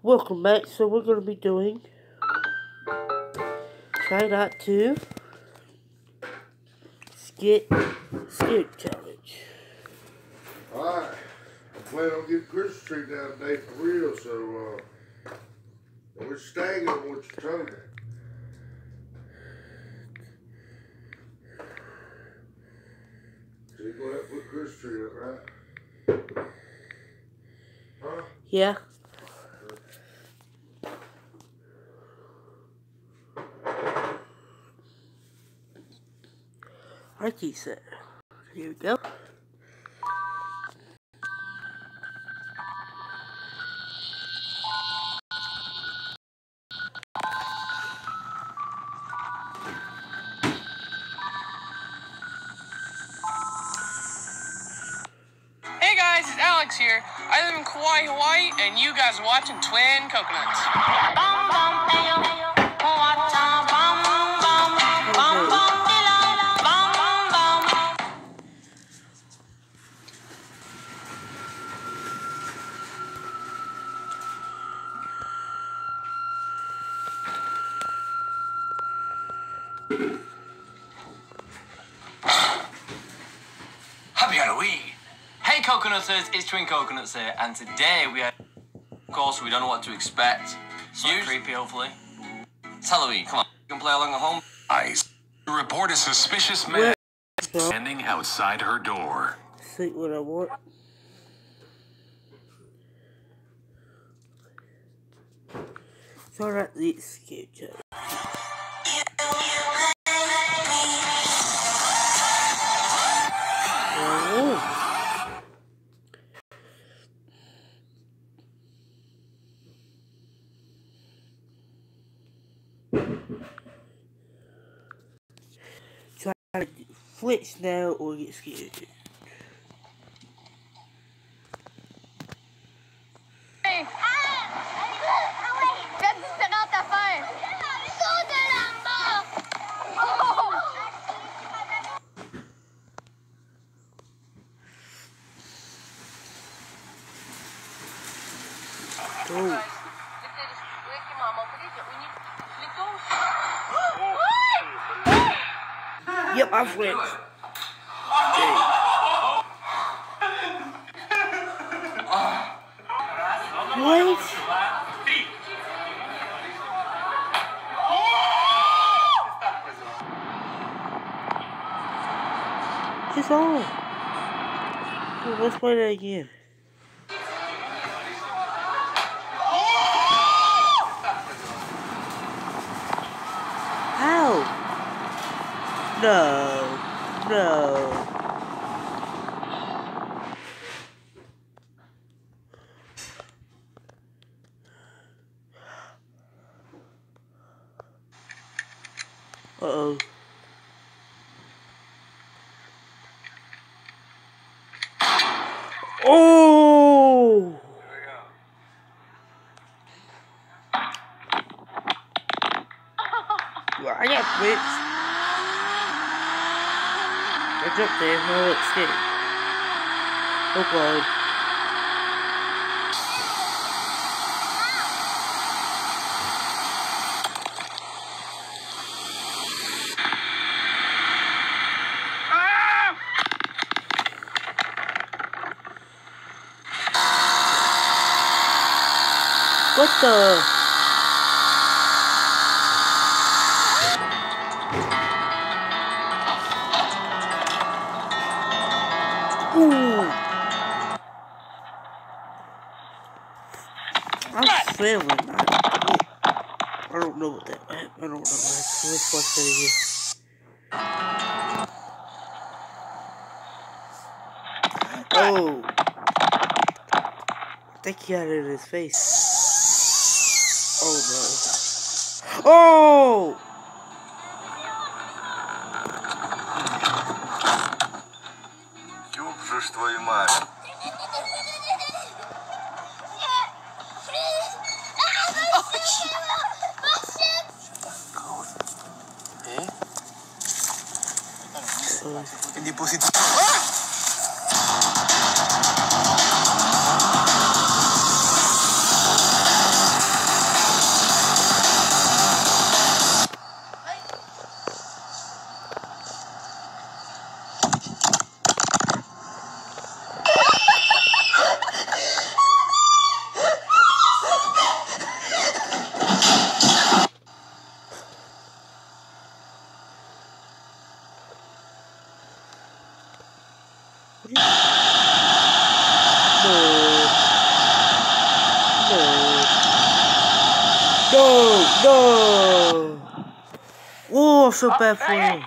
Welcome back. So we're going to be doing Try Not to Skip Challenge. Alright, I plan on getting Christmas tree down today for real, so we're staying on what you're telling me. So you're going to have to put Christmas tree up, right? Huh? Yeah. Like he said. Here we go. Hey guys, it's Alex here. I live in Kauai, Hawaii, and you guys are watching Twin Coconuts. Happy Halloween! Hey Coconutters, it's Twin Coconuts here, and today of course, we don't know what to expect. It's not creepy, hopefully. It's Halloween, come on, you can play along at home. Eyes report a suspicious man standing outside her door. See what I want. It's alright, let's skip challenge. Try to flinch now or get scared. Hey! That's not that far! Oh. Yep, I flinched. What? It's on. Well, let's play that again. How? No. No. Uh-oh. Oh! Well, I got flips. It's up there. No, it's still. Oh, God. What the? Ooh. I'm failing. I don't know what that. I don't know. Let's watch that again. Oh. I think he had it in his face. Oh no. Oh! Ёб ж твою мать. Hindi po si... No! Oh, I feel bad for him.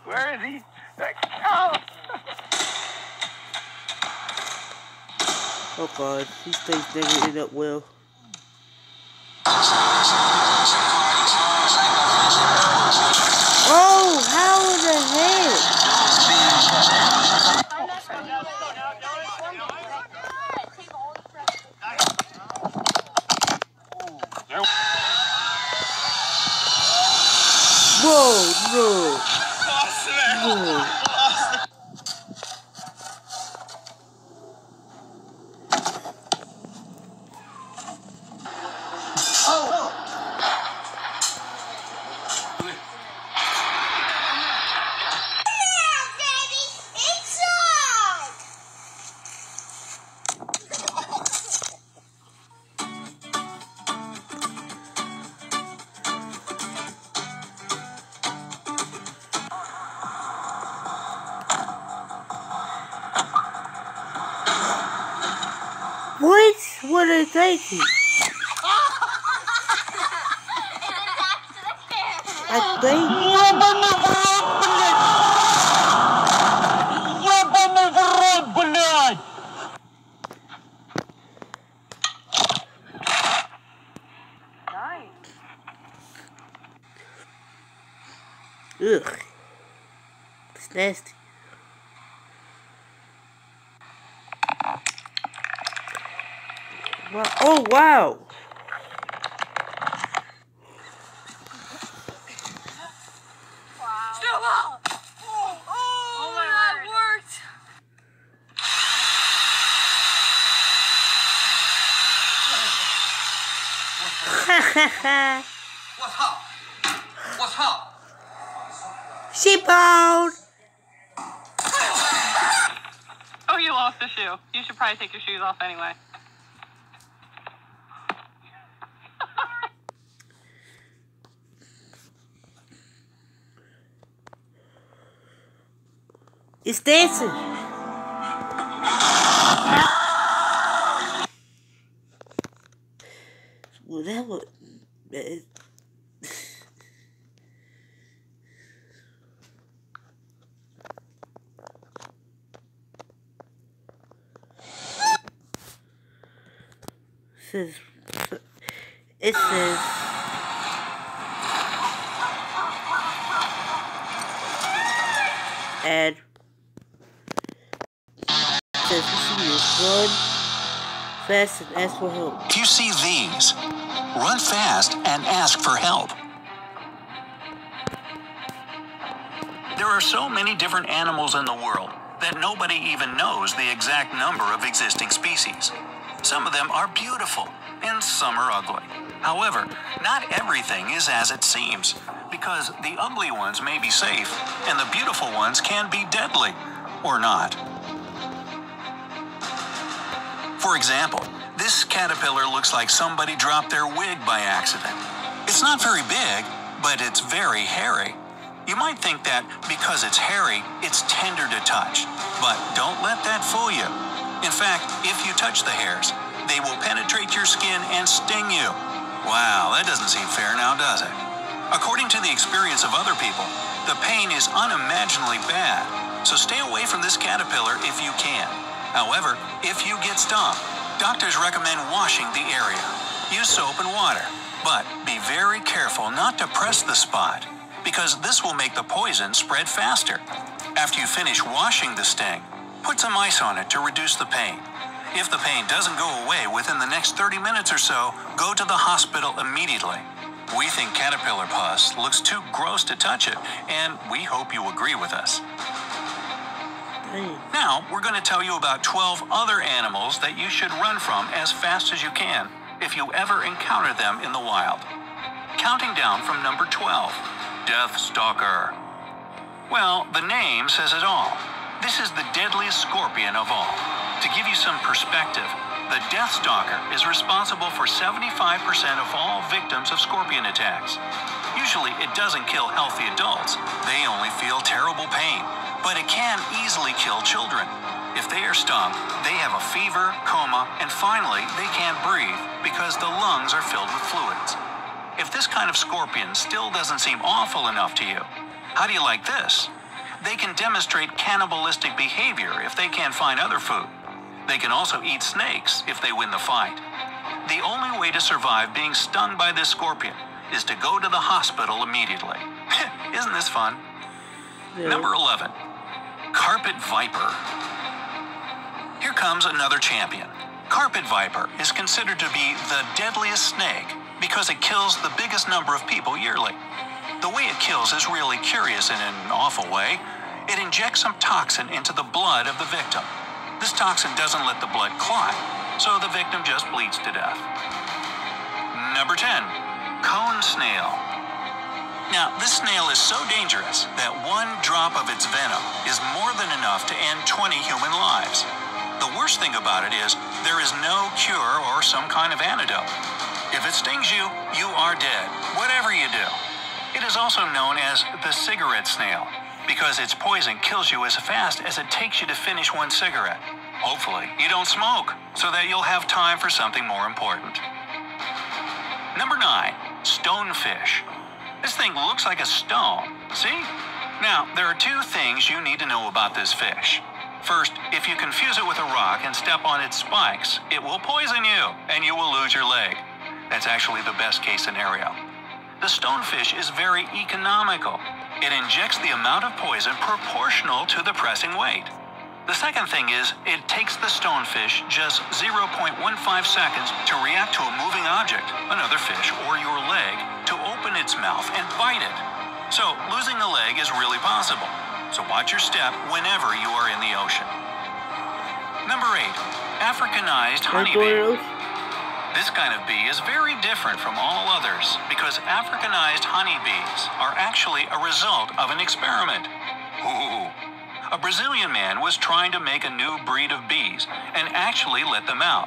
Where is he? Oh! Oh god, these things never end up well. Oh, how in the heck? Whoa, no. No. What? What are they thinking? I think. Ugh. It's nasty. Wow. Oh, wow. Oh my God, it worked. What's up? What's up? Sheepbone! Oh, you lost the shoe. You should probably take your shoes off anyway. It's dancing. Well, that was. It says. And says run fast and ask for help. If you see these, run fast and ask for help. There are so many different animals in the world that nobody even knows the exact number of existing species. Some of them are beautiful and some are ugly. However, not everything is as it seems, because the ugly ones may be safe and the beautiful ones can be deadly, or not. For example, this caterpillar looks like somebody dropped their wig by accident. It's not very big, but it's very hairy. You might think that because it's hairy, it's tender to touch, but don't let that fool you. In fact, if you touch the hairs, they will penetrate your skin and sting you. Wow, that doesn't seem fair now, does it? According to the experience of other people, the pain is unimaginably bad, so stay away from this caterpillar if you can. However, if you get stung, doctors recommend washing the area. Use soap and water, but be very careful not to press the spot, because this will make the poison spread faster. After you finish washing the sting, put some ice on it to reduce the pain. If the pain doesn't go away within the next 30 minutes or so, go to the hospital immediately. We think caterpillar pus looks too gross to touch it, and we hope you agree with us. Now, we're going to tell you about 12 other animals that you should run from as fast as you can if you ever encounter them in the wild. Counting down from number 12, Death Stalker. Well, the name says it all. This is the deadliest scorpion of all. To give you some perspective, the Death Stalker is responsible for 75% of all victims of scorpion attacks. Usually, it doesn't kill healthy adults. They only feel terrible pain. But it can easily kill children. If they are stung, they have a fever, coma, and finally, they can't breathe because the lungs are filled with fluids. If this kind of scorpion still doesn't seem awful enough to you, how do you like this? They can demonstrate cannibalistic behavior if they can't find other food. They can also eat snakes if they win the fight. The only way to survive being stung by this scorpion is to go to the hospital immediately. Isn't this fun? Yeah. Number 11, carpet viper. Here comes another champion. Carpet viper is considered to be the deadliest snake because it kills the biggest number of people yearly. The way it kills is really curious in an awful way. It injects some toxin into the blood of the victim. This toxin doesn't let the blood clot, so the victim just bleeds to death. Number 10, cone snail. Now, this snail is so dangerous that one drop of its venom is more than enough to end 20 human lives. The worst thing about it is there is no cure or some kind of antidote. If it stings you, you are dead, whatever you do. It is also known as the cigarette snail because its poison kills you as fast as it takes you to finish one cigarette. Hopefully, you don't smoke so that you'll have time for something more important. Number 9, stonefish. This thing looks like a stone, see? Now, there are two things you need to know about this fish. First, if you confuse it with a rock and step on its spikes, it will poison you and you will lose your leg. That's actually the best case scenario. The stonefish is very economical. It injects the amount of poison proportional to the pressing weight. The second thing is, it takes the stonefish just 0.15 seconds to react to a moving object, another fish, or your leg, to open its mouth and bite it. So, losing a leg is really possible. So watch your step whenever you are in the ocean. Number 8, Africanized honeybee. This kind of bee is very different from all others because Africanized honeybees are actually a result of an experiment. Ooh. A Brazilian man was trying to make a new breed of bees and actually let them out.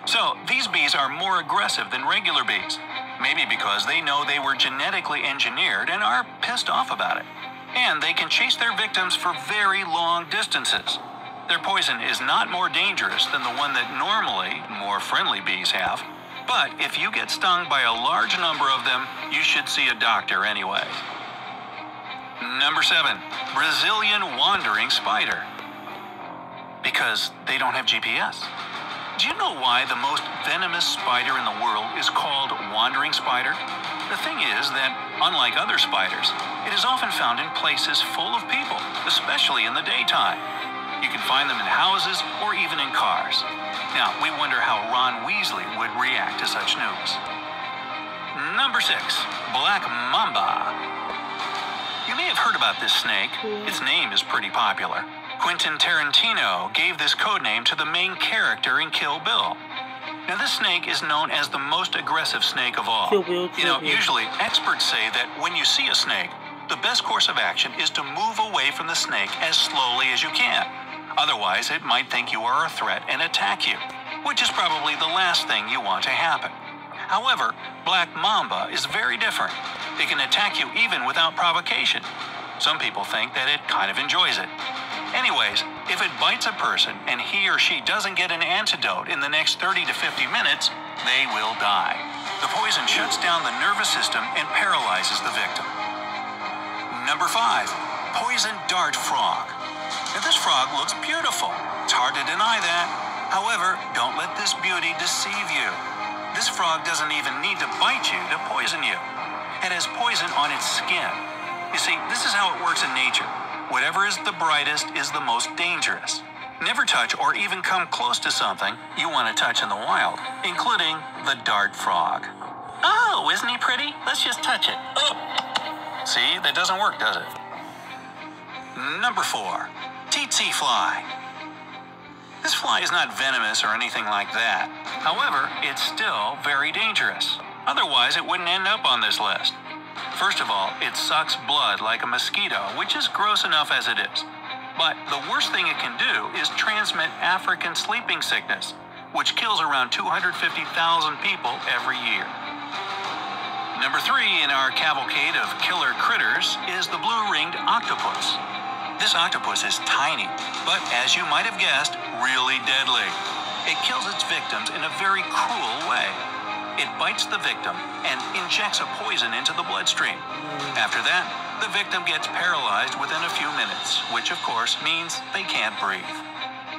So these bees are more aggressive than regular bees, maybe because they know they were genetically engineered and are pissed off about it. And they can chase their victims for very long distances. Their poison is not more dangerous than the one that normally more friendly bees have. But if you get stung by a large number of them, you should see a doctor anyway. Number 7, Brazilian wandering spider. Because they don't have GPS. Do you know why the most venomous spider in the world is called wandering spider? The thing is that, unlike other spiders, it is often found in places full of people, especially in the daytime. You can find them in houses or even in cars. Now, we wonder how Ron Weasley would react to such news. Number 6, Black Mamba. You may have heard about this snake. Its name is pretty popular. Quentin Tarantino gave this codename to the main character in Kill Bill. Now, this snake is known as the most aggressive snake of all. Usually experts say that when you see a snake, the best course of action is to move away from the snake as slowly as you can. Otherwise, it might think you are a threat and attack you, which is probably the last thing you want to happen. However, Black Mamba is very different. It can attack you even without provocation. Some people think that it kind of enjoys it. Anyways, if it bites a person and he or she doesn't get an antidote in the next 30 to 50 minutes, they will die. The poison shuts down the nervous system and paralyzes the victim. Number 5, poison dart frog. Now, this frog looks beautiful. It's hard to deny that. However, don't let this beauty deceive you. This frog doesn't even need to bite you to poison you. It has poison on its skin. You see, this is how it works in nature. Whatever is the brightest is the most dangerous. Never touch or even come close to something you want to touch in the wild, including the dart frog. Oh, isn't he pretty? Let's just touch it. Oh. See, that doesn't work, does it? Number 4, tsetse fly. This fly is not venomous or anything like that. However, it's still very dangerous. Otherwise, it wouldn't end up on this list. First of all, it sucks blood like a mosquito, which is gross enough as it is. But the worst thing it can do is transmit African sleeping sickness, which kills around 250,000 people every year. Number 3 in our cavalcade of killer critters is the blue-ringed octopus. This octopus is tiny, but as you might have guessed, really deadly. It kills its victims in a very cruel way. It bites the victim and injects a poison into the bloodstream. After that, the victim gets paralyzed within a few minutes, which of course means they can't breathe.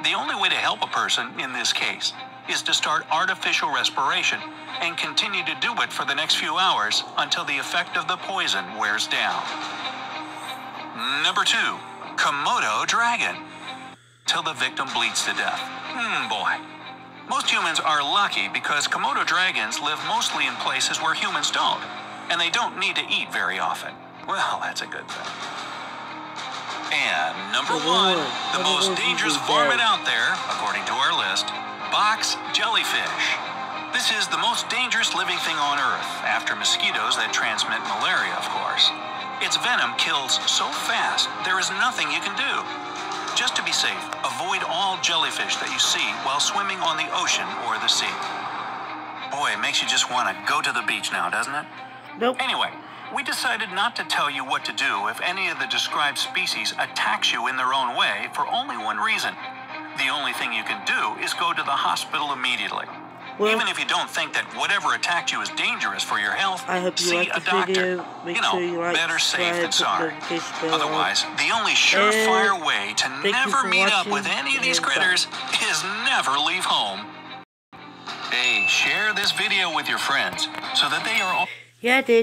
The only way to help a person in this case is to start artificial respiration and continue to do it for the next few hours until the effect of the poison wears down. Number 2, Komodo dragon. Till the victim bleeds to death. Boy. Most humans are lucky because Komodo dragons live mostly in places where humans don't, and they don't need to eat very often. Well, that's a good thing. And number 1, the most dangerous varmint out there, according to our list, box jellyfish. This is the most dangerous living thing on Earth, after mosquitoes that transmit malaria, of course. Its venom kills so fast, there is nothing you can do. Just to be safe, avoid all jellyfish that you see while swimming on the ocean or the sea. Boy, it makes you just want to go to the beach now, doesn't it? Nope. Anyway, we decided not to tell you what to do if any of the described species attacks you in their own way for only one reason. The only thing you can do is go to the hospital immediately. Well, even if you don't think that whatever attacked you is dangerous for your health, I hope you see like a this doctor. video. Make sure you like, better safe than subscribe, sorry. put the notification bell on. Otherwise, the only surefire way to you never for meet up watching, with any of these and bye. critters is never leave home. Hey, share this video with your friends so that they are all... Yeah, I did.